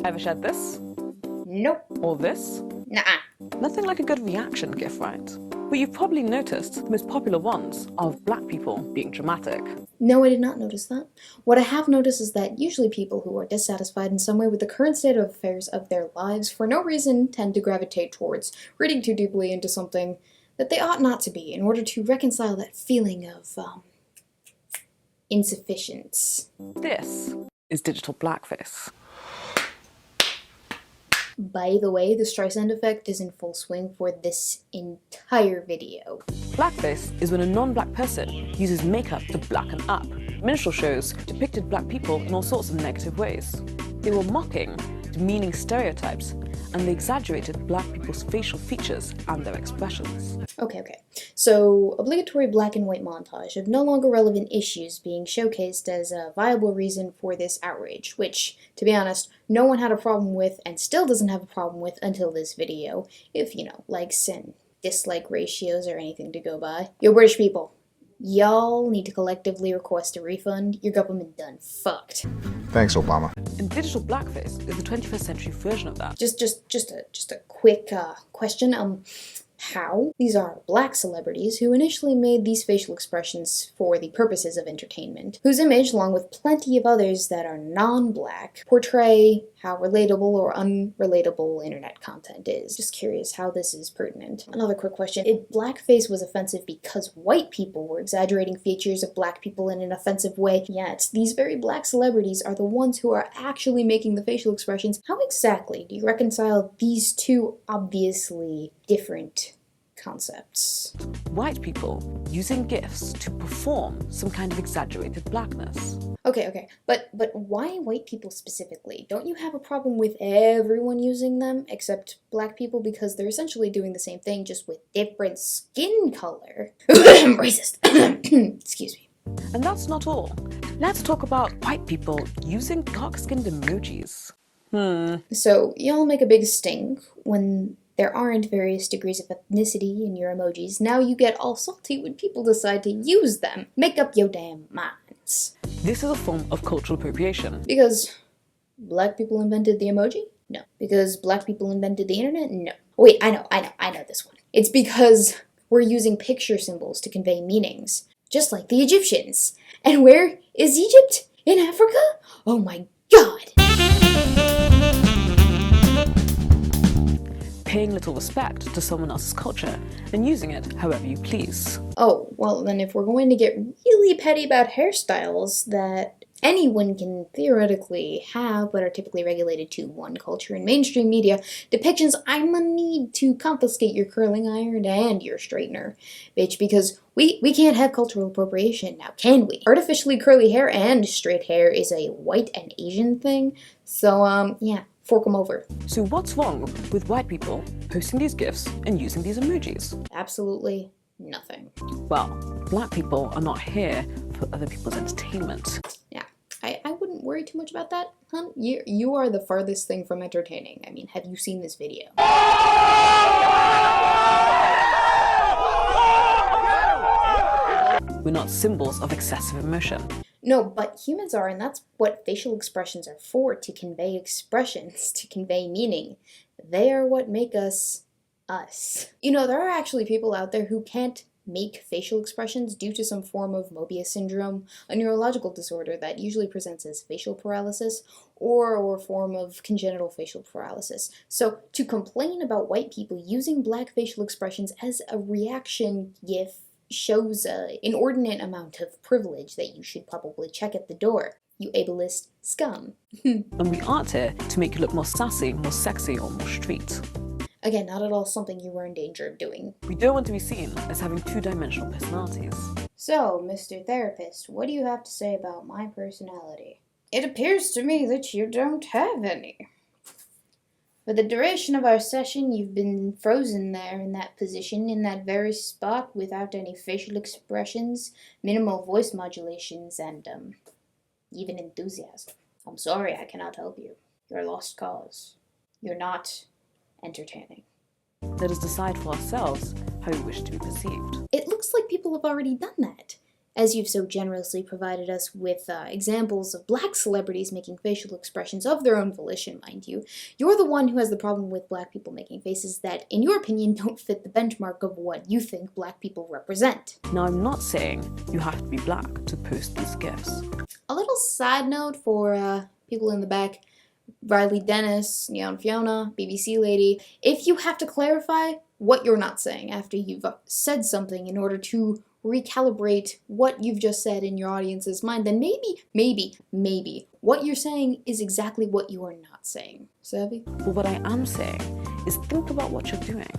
Ever shared this? Nope. Or this? Nuh-uh. Nothing like a good reaction gif, right? But you've probably noticed the most popular ones are of black people being dramatic. No, I did not notice that. What I have noticed is that usually people who are dissatisfied in some way with the current state of affairs of their lives for no reason tend to gravitate towards reading too deeply into something that they ought not to be in order to reconcile that feeling of, insufficiency. This is digital blackface. By the way, the Streisand effect is in full swing for this entire video. Blackface is when a non-black person uses makeup to blacken up. Minstrel shows depicted black people in all sorts of negative ways. They were mocking, demeaning stereotypes, and they exaggerated black people's facial features and their expressions. Okay. So, obligatory black and white montage of no longer relevant issues being showcased as a viable reason for this outrage, which, to be honest, no one had a problem with and still doesn't have a problem with until this video, if, likes and dislike ratios are anything to go by. Yo, British people, y'all need to collectively request a refund. Your government done fucked. Thanks, Obama. And digital blackface is the 21st century version of that. Just a quick question. How? These are black celebrities who initially made these facial expressions for the purposes of entertainment, whose image, along with plenty of others that are non-black, portray how relatable or unrelatable internet content is. Just curious how this is pertinent. Another quick question. If blackface was offensive because white people were exaggerating features of black people in an offensive way, yet these very black celebrities are the ones who are actually making the facial expressions, how exactly do you reconcile these two obviously different concepts? White people using gifs to perform some kind of exaggerated blackness. Okay, but why white people specifically? Don't you have a problem with everyone using them except black people because they're essentially doing the same thing just with different skin color? Racist. Excuse me. And that's not all. Let's talk about white people using dark-skinned emojis. So y'all make a big stink when there aren't various degrees of ethnicity in your emojis. Now you get all salty when people decide to use them. Make up your damn minds. This is a form of cultural appropriation. Because black people invented the emoji? No. Because black people invented the internet? No. Wait, I know this one. It's because we're using picture symbols to convey meanings, just like the Egyptians. And where is Egypt? In Africa? Oh my god! Paying little respect to someone else's culture and using it however you please. Oh, well then if we're going to get really petty about hairstyles that anyone can theoretically have but are typically regulated to one culture in mainstream media depictions, I'ma need to confiscate your curling iron and your straightener, bitch, because we can't have cultural appropriation now, can we? Artificially curly hair and straight hair is a white and Asian thing, so yeah. Fork them over. So what's wrong with white people posting these gifs and using these emojis? Absolutely nothing. Well, black people are not here for other people's entertainment. Yeah, I wouldn't worry too much about that, hun. You are the farthest thing from entertaining. I mean, have you seen this video? We're not symbols of excessive emotion. No, but humans are, and that's what facial expressions are for, to convey expressions, to convey meaning. They are what make us, us. There are actually people out there who can't make facial expressions due to some form of Mobius syndrome, a neurological disorder that usually presents as facial paralysis, or a form of congenital facial paralysis. So, to complain about white people using black facial expressions as a reaction gif shows an inordinate amount of privilege that you should probably check at the door, you ableist scum. And we aren't here to make you look more sassy, more sexy, or more street. Again, not at all something you were in danger of doing. We don't want to be seen as having two-dimensional personalities. So, Mr. Therapist, what do you have to say about my personality? It appears to me that you don't have any. For the duration of our session, you've been frozen there in that position, in that very spot, without any facial expressions, minimal voice modulations, and, even enthusiasm. I'm sorry, I cannot help you. You're a lost cause. You're not entertaining. Let us decide for ourselves how we wish to be perceived. It looks like people have already done that. as you've so generously provided us with examples of black celebrities making facial expressions of their own volition, mind you, you're the one who has the problem with black people making faces that, in your opinion, don't fit the benchmark of what you think black people represent. Now, I'm not saying you have to be black to post these gifs. A little side note for people in the back, Riley Dennis, Neon Fiona, BBC lady, if you have to clarify what you're not saying after you've said something in order to recalibrate what you've just said in your audience's mind, then maybe what you're saying is exactly what you are not saying. Savvy? But what I am saying is think about what you're doing.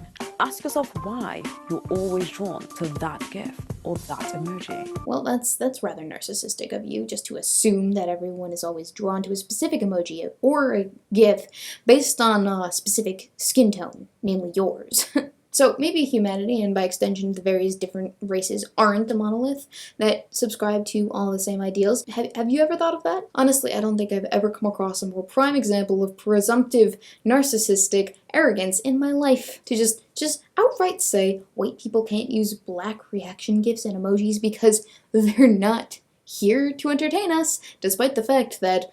Ask yourself why you're always drawn to that gif or that emoji. Well, that's rather narcissistic of you, just to assume that everyone is always drawn to a specific emoji or a gif based on a specific skin tone, namely yours. So maybe humanity, and by extension the various different races, aren't a monolith that subscribe to all the same ideals. Have you ever thought of that? Honestly, I don't think I've ever come across a more prime example of presumptive narcissistic arrogance in my life. To just outright say white people can't use black reaction gifs and emojis because they're not here to entertain us, despite the fact that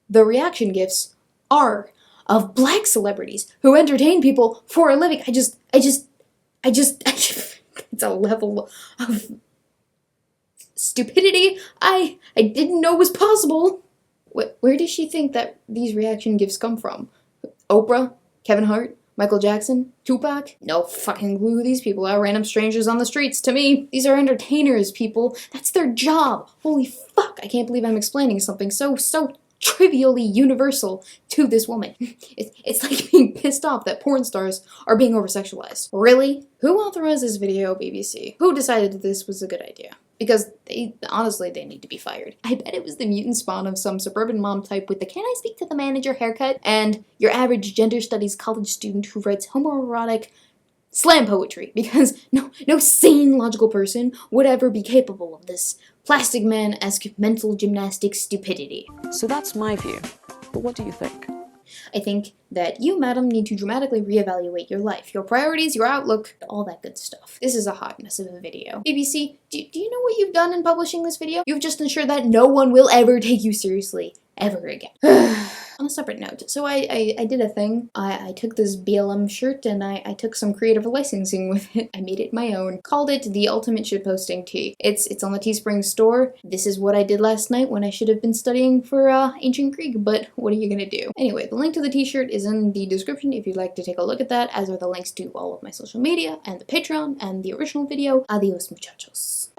the reaction gifs are of black celebrities who entertain people for a living. It's a level of stupidity I didn't know was possible. Where does she think that these reaction gifs come from? Oprah? Kevin Hart? Michael Jackson? Tupac? No fucking clue who these people are. Random strangers on the streets to me. These are entertainers, people. That's their job. Holy fuck, I can't believe I'm explaining something so trivially universal to this woman. It's like being pissed off that porn stars are being over-sexualized. Really? Who authorized this video, BBC? Who decided that this was a good idea? Because honestly, they need to be fired. I bet it was the mutant spawn of some suburban mom type with the "can I speak to the manager" haircut, and your average gender studies college student who writes homoerotic slam poetry, because no sane, logical person would ever be capable of this Plastic Man-esque mental gymnastics stupidity. So that's my view. But what do you think? I think that you, madam, need to dramatically reevaluate your life, your priorities, your outlook, all that good stuff. This is a hot mess of a video. BBC, do you know what you've done in publishing this video? You've just ensured that no one will ever take you seriously, ever again. On a separate note, so I did a thing. I took this BLM shirt and I took some creative licensing with it. I made it my own. Called it the Ultimate Shitposting Tee. It's on the Teespring store. This is what I did last night when I should have been studying for Ancient Greek, but what are you gonna do? Anyway, the link to the t-shirt is in the description if you'd like to take a look at that, as are the links to all of my social media and the Patron and the original video. Adios, muchachos.